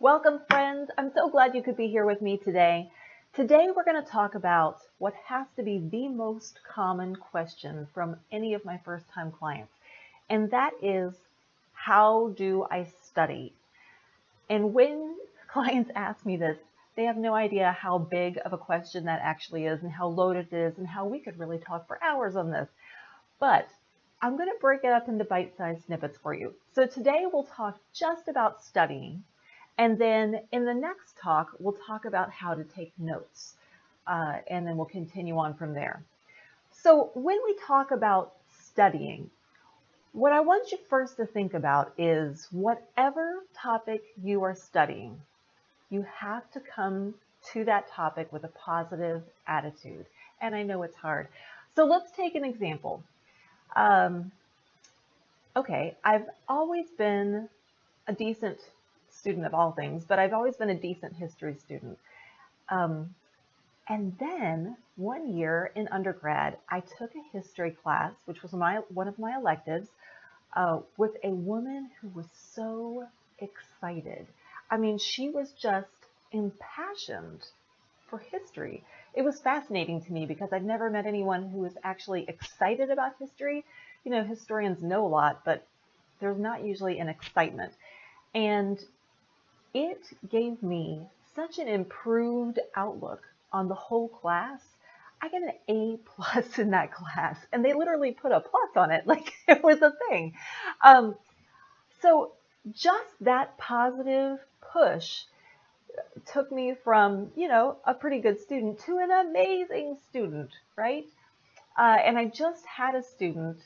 Welcome, friends. I'm so glad you could be here with me today. Today, we're going to talk about what has to be the most common question from any of my first-time clients, and that is, how do I study? And when clients ask me this, they have no idea how big of a question that actually is and how loaded it is and how we could really talk for hours on this. But I'm going to break it up into bite-sized snippets for you. So today we'll talk just about studying. And then in the next talk, we'll talk about how to take notes. And then we'll continue on from there. So when we talk about studying, what I want you first to think about is whatever topic you are studying, you have to come to that topic with a positive attitude. And I know it's hard. So let's take an example. Okay, I've always been a decent student of all things, but I've always been a decent history student. And then one year in undergrad, I took a history class, which was one of my electives, with a woman who was so excited. I mean, she was just impassioned for history. It was fascinating to me because I've never met anyone who was actually excited about history. You know, historians know a lot, but there's not usually an excitement. And it gave me such an improved outlook on the whole class. I got an A plus in that class, and they literally put a plus on it like it was a thing. So just that positive push took me from, a pretty good student to an amazing student, right? And I just had a student,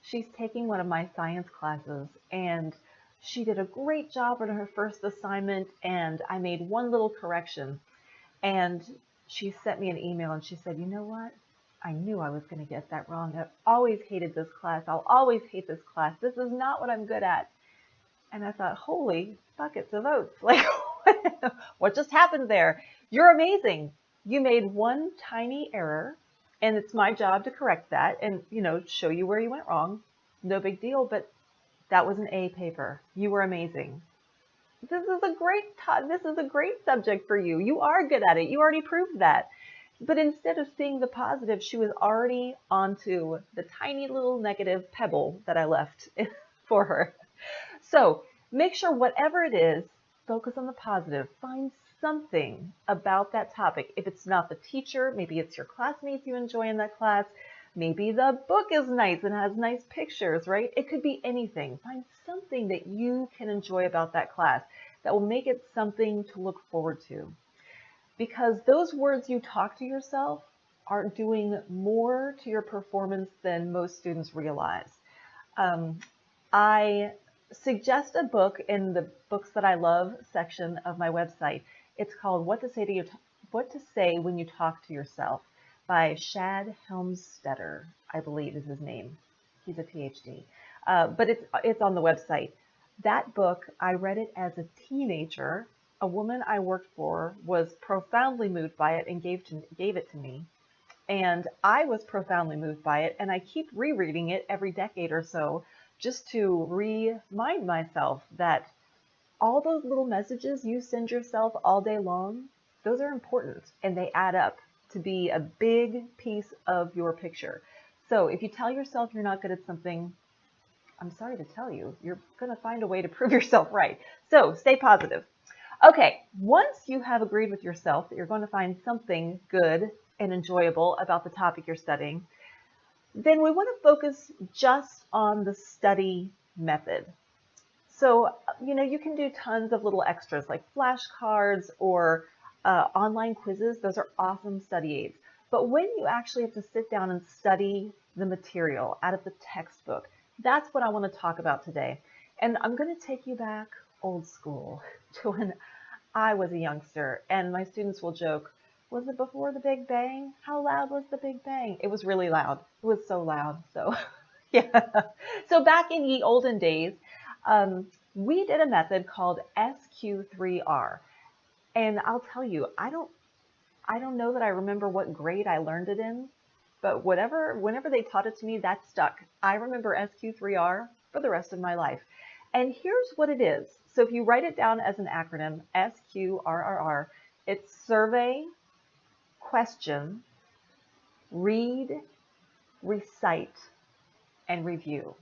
she's taking one of my science classes, and she did a great job on her first assignment, and I made one little correction. And she sent me an email and she said, you know what? I knew I was going to get that wrong. I've always hated this class. I'll always hate this class. This is not what I'm good at. And I thought, holy buckets of oats. Like, what just happened there? You're amazing. You made one tiny error, and it's my job to correct that and, show you where you went wrong. No big deal, but that was an A paper. You were amazing. This is a great subject for you. You are good at it. You already proved that. But instead of seeing the positive, she was already onto the tiny little negative pebble that I left for her. So make sure whatever it is, focus on the positive. Find something about that topic. If it's not the teacher, maybe it's your classmates you enjoy in that class. Maybe the book is nice and has nice pictures, right? It could be anything. Find something that you can enjoy about that class that will make it something to look forward to. Because those words you talk to yourself are doing more to your performance than most students realize. I suggest a book in the books that I love section of my website. It's called What to Say When You Talk to Yourself by Shad Helmstetter, I believe is his name. He's a PhD. But it's on the website. That book, I read it as a teenager. A woman I worked for was profoundly moved by it and gave it to me. And I was profoundly moved by it, and I keep rereading it every decade or so just to remind myself that all those little messages you send yourself all day long, those are important, and they add up to be a big piece of your picture. So if you tell yourself you're not good at something, I'm sorry to tell you, you're going to find a way to prove yourself right. So stay positive. Okay, once you have agreed with yourself that you're going to find something good and enjoyable about the topic you're studying, then we want to focus just on the study method. So, you can do tons of little extras like flashcards or online quizzes. Those are awesome study aids. But when you actually have to sit down and study the material out of the textbook, that's what I want to talk about today. And I'm going to take you back old school to when I was a youngster, and my students will joke, was it before the Big Bang? How loud was the Big Bang? It was really loud. It was so loud. So, yeah. So back in ye olden days, we did a method called SQ3R. And I'll tell you, I don't know that I remember what grade I learned it in, but whenever they taught it to me, that stuck. I remember SQ3R for the rest of my life. And here's what it is. So if you write it down as an acronym, SQRRR, it's survey, question, read, recite, and review.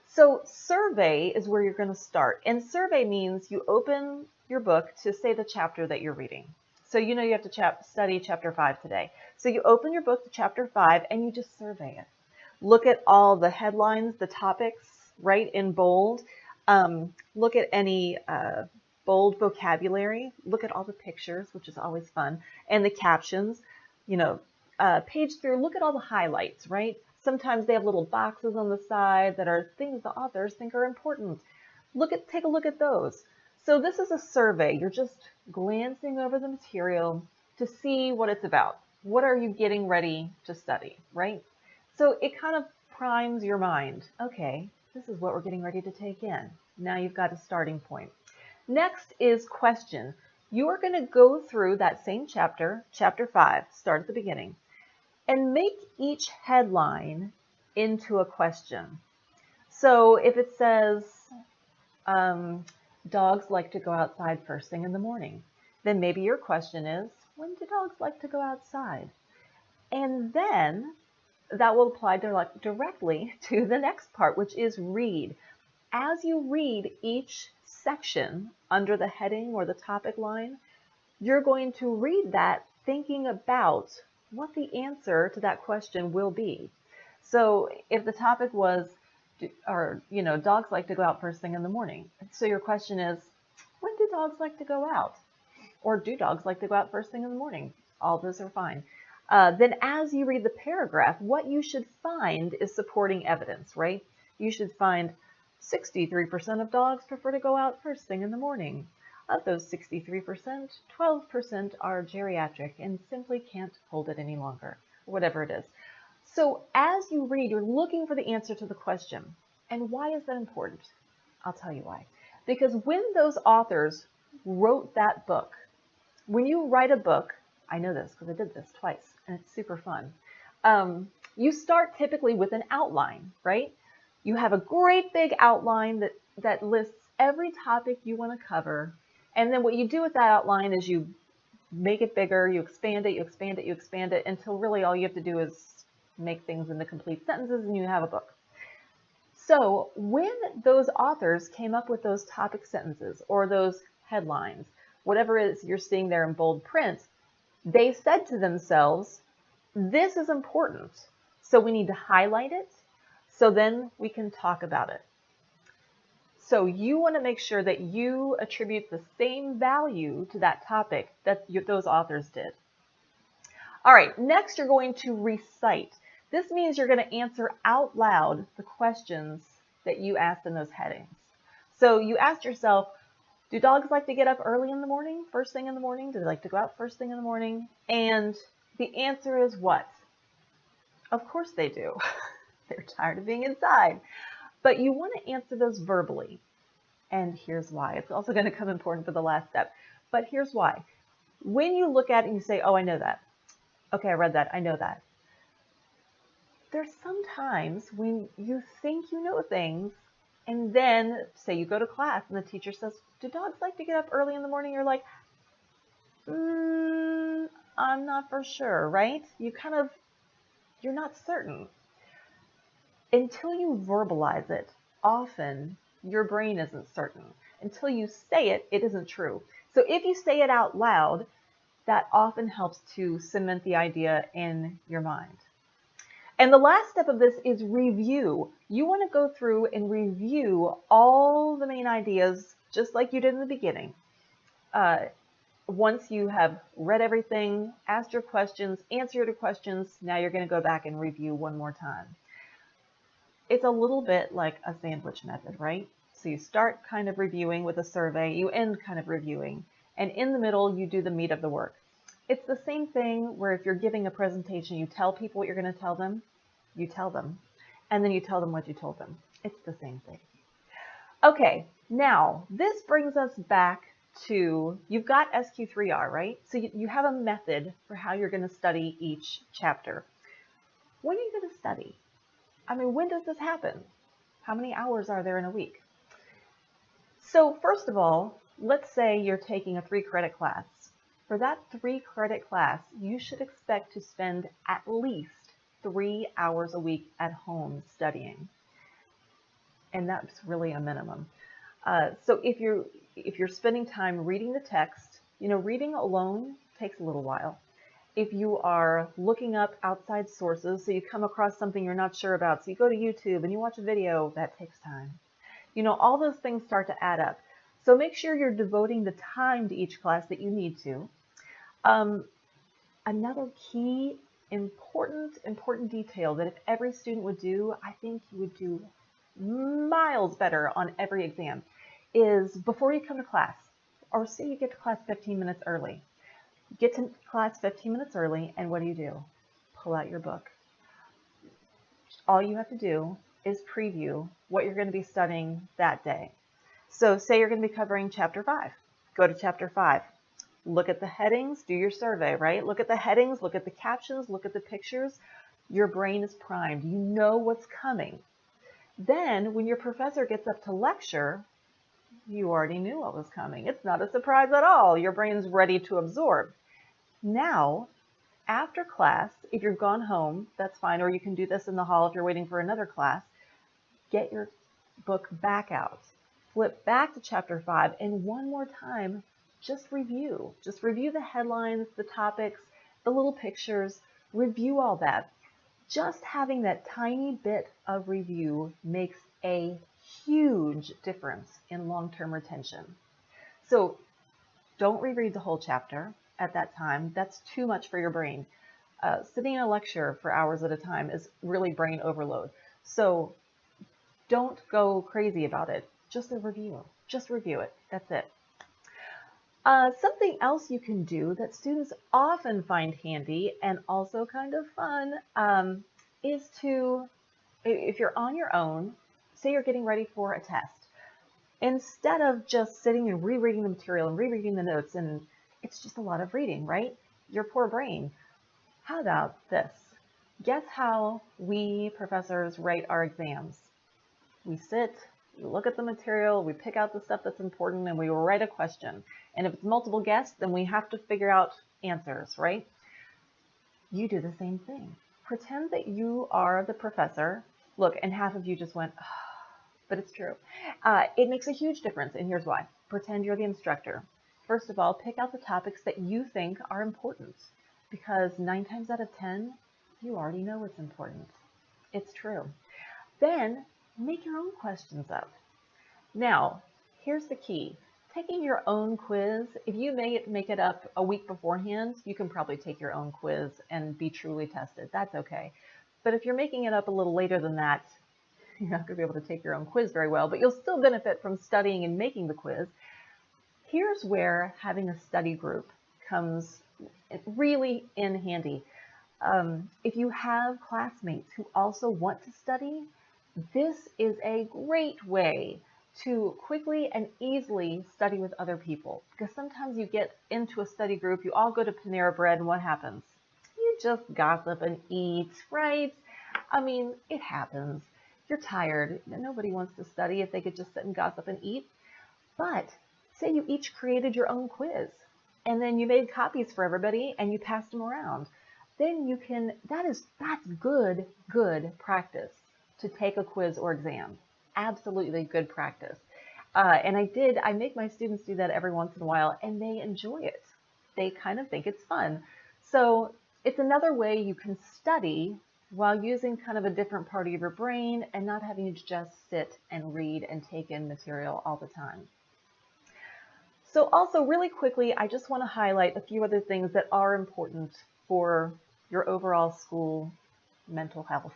So survey is where you're going to start. And survey means you open your book to say the chapter that you're reading. So you know you have to study chapter 5 today. So you open your book to chapter 5 and you just survey it. Look at all the headlines, the topics, right, in bold. Look at any bold vocabulary. Look at all the pictures, which is always fun, and the captions. You know, page through, look at all the highlights, right? Sometimes they have little boxes on the side that are things the authors think are important. Take a look at those. So this is a survey. You're just glancing over the material to see what it's about. What are you getting ready to study, right? So it kind of primes your mind. Okay, this is what we're getting ready to take in. Now you've got a starting point. Next is question. You are going to go through that same chapter, chapter 5, start at the beginning, and make each headline into a question. So if it says, dogs like to go outside first thing in the morning, then maybe your question is, when do dogs like to go outside? And then that will apply directly to the next part, which is read. As you read each section under the heading or the topic line, you're going to read that thinking about what the answer to that question will be. So if the topic was, dogs like to go out first thing in the morning. So your question is, when do dogs like to go out? Or do dogs like to go out first thing in the morning? All those are fine. Then as you read the paragraph, what you should find is supporting evidence, right? You should find 63% of dogs prefer to go out first thing in the morning. Of those 63%, 12% are geriatric and simply can't hold it any longer, whatever it is. So as you read, you're looking for the answer to the question. And why is that important? I'll tell you why. Because when those authors wrote that book, when you write a book, I know this because I did this twice, and it's super fun. You start typically with an outline, right? You have a great big outline that lists every topic you want to cover. And then what you do with that outline is you make it bigger, you expand it, you expand it, you expand it, until really all you have to do is make things into complete sentences and you have a book. So when those authors came up with those topic sentences or those headlines, whatever it is you're seeing there in bold print, they said to themselves, this is important, so we need to highlight it, so then we can talk about it. So you want to make sure that you attribute the same value to that topic that those authors did. All right, next you're going to recite. This means you're going to answer out loud the questions that you asked in those headings. So you asked yourself, do dogs like to get up early in the morning, first thing in the morning? Do they like to go out first thing in the morning? And the answer is what? Of course they do. They're tired of being inside. But you want to answer those verbally. And here's why. It's also going to come important for the last step. But here's why. When you look at it and you say, oh, I know that. Okay, I read that. I know that. There's sometimes when you think you know things, and then say you go to class and the teacher says, do dogs like to get up early in the morning? You're like, I'm not for sure, right? You're not certain. Until you verbalize it, often your brain isn't certain. Until you say it, it isn't true. So if you say it out loud, that often helps to cement the idea in your mind. And the last step of this is review. You want to go through and review all the main ideas, just like you did in the beginning. Once you have read everything, asked your questions, answered your questions, now you're going to go back and review one more time. It's a little bit like a sandwich method, right? So you start kind of reviewing with a survey, you end kind of reviewing, and in the middle you do the meat of the work. It's the same thing where if you're giving a presentation, you tell people what you're going to tell them, you tell them, and then you tell them what you told them. It's the same thing. Okay, now this brings us back to, you've got SQ3R, right? So you have a method for how you're going to study each chapter. When are you going to study? I mean, when does this happen? How many hours are there in a week? So first of all, let's say you're taking a 3-credit class. For that 3-credit class, you should expect to spend at least 3 hours a week at home studying. And that's really a minimum. So if you're spending time reading the text, reading alone takes a little while. If you are looking up outside sources, so you come across something you're not sure about, so you go to YouTube and you watch a video, that takes time. All those things start to add up. So make sure you're devoting the time to each class that you need to. Another key, important detail that if every student would do, I think you would do miles better on every exam, is before you come to class, or say you get to class 15 minutes early. Get to class 15 minutes early, and what do? Pull out your book. All you have to do is preview what you're going to be studying that day. So say you're going to be covering chapter 5. Go to chapter 5. Look at the headings, do your survey, right? Look at the headings, look at the captions, look at the pictures. Your brain is primed. You know what's coming. Then when your professor gets up to lecture, you already knew what was coming. It's not a surprise at all. Your brain's ready to absorb. Now, after class, if you've gone home, that's fine, or you can do this in the hall if you're waiting for another class. Get your book back out. Flip back to chapter 5, and one more time, just review. Just review the headlines, the topics, the little pictures. Review all that. Just having that tiny bit of review makes a huge difference in long-term retention. So don't reread the whole chapter at that time. That's too much for your brain. Sitting in a lecture for hours at a time is really brain overload. So don't go crazy about it. Just a review. Just review it. That's it. Something else you can do that students often find handy and also kind of fun is to, if you're on your own, say you're getting ready for a test, instead of just sitting and rereading the material and rereading the notes, and it's just a lot of reading, right? Your poor brain. How about this? Guess how we professors write our exams? We sit, we look at the material, we pick out the stuff that's important, and we write a question. And if it's multiple guess, then we have to figure out answers, right? You do the same thing. Pretend that you are the professor. Look, and half of you just went, oh, but it's true. It makes a huge difference, and here's why. Pretend you're the instructor. First of all, pick out the topics that you think are important, because 9 times out of 10, you already know what's important. It's true. Then make your own questions up. Now, here's the key. Taking your own quiz, if you make it up a week beforehand, you can probably take your own quiz and be truly tested. That's okay. But if you're making it up a little later than that, you're not going to be able to take your own quiz very well, but you'll still benefit from studying and making the quiz. Here's where having a study group comes really in handy. If you have classmates who also want to study, this is a great way to quickly and easily study with other people, because sometimes you get into a study group, you all go to Panera Bread, and what happens? You just gossip and eat, right? I mean, it happens. You're tired. Nobody wants to study if they could just sit and gossip and eat. But say you each created your own quiz, and then you made copies for everybody and you passed them around. Then you can, that's good practice to take a quiz or exam. Absolutely good practice. And I make my students do that every once in a while, and they enjoy it. They kind of think it's fun. So it's another way you can study while using kind of a different part of your brain and not having to just sit and read and take in material all the time. So also really quickly, I just want to highlight a few other things that are important for your overall school mental health.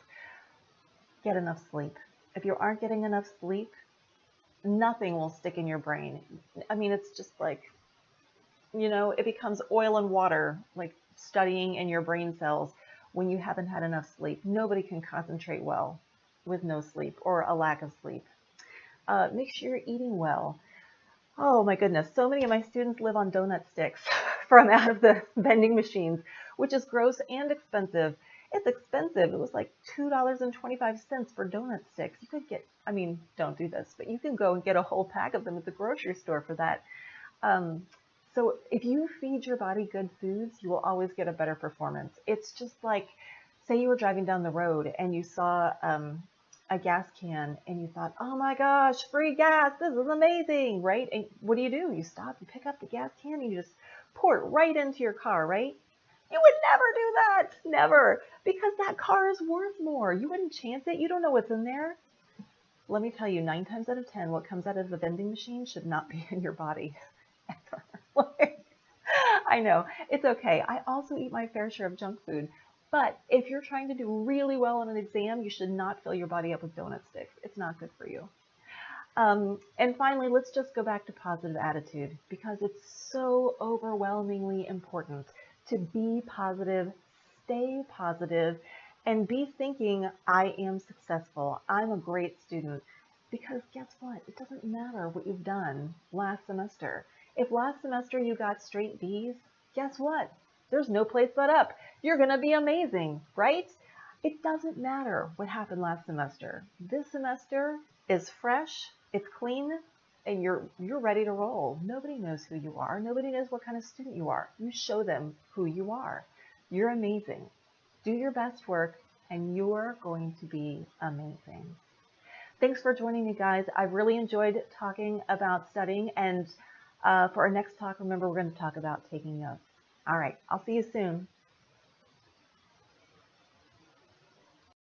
Get enough sleep. If you aren't getting enough sleep, nothing will stick in your brain. I mean, it's just like, it becomes oil and water, like studying in your brain cells when you haven't had enough sleep. Nobody can concentrate well with no sleep or a lack of sleep. Make sure you're eating well. Oh my goodness, so many of my students live on donut sticks from out of the vending machines, which is gross and expensive. It's expensive. It was like $2.25 for donut sticks. You could get, I mean, don't do this, but you can go and get a whole pack of them at the grocery store for that. Um, so if you feed your body good foods, you will always get a better performance. It's just like, say you were driving down the road and you saw a gas can and you thought, oh my gosh, free gas, this is amazing, right? And what do? You stop, you pick up the gas can and you just pour it right into your car, right? You would never do that, never, because that car is worth more. You wouldn't chance it. You don't know what's in there. Let me tell you, 9 times out of 10, what comes out of the vending machine should not be in your body ever. Like, I know, it's okay. I also eat my fair share of junk food. But if you're trying to do really well on an exam, you should not fill your body up with donut sticks. It's not good for you. And finally, let's just go back to positive attitude because it's so overwhelmingly important to be positive, stay positive, and be thinking, I am successful. I'm a great student. Because guess what? It doesn't matter what you've done last semester. If last semester you got straight B's, guess what? There's no place but up. You're going to be amazing, right? It doesn't matter what happened last semester. This semester is fresh, it's clean, and you're ready to roll. Nobody knows who you are. Nobody knows what kind of student you are. You show them who you are. You're amazing. Do your best work, and you're going to be amazing. Thanks for joining me, guys. I really enjoyed talking about studying, and for our next talk, remember, we're going to talk about taking notes. All right, I'll see you soon.